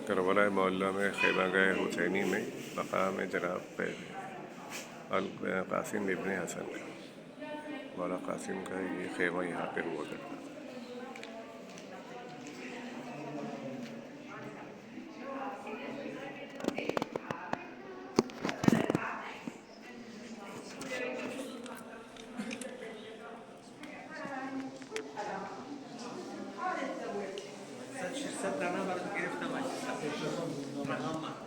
Karbala मोहल्ला में खैमा गए हुसैनी में मकाम जनाब कासिम इब्न हसन का, मौला कासिम का ये खैमा यहाँ पे हुआ करता था। صد رانا برات گرفتم عزیزم.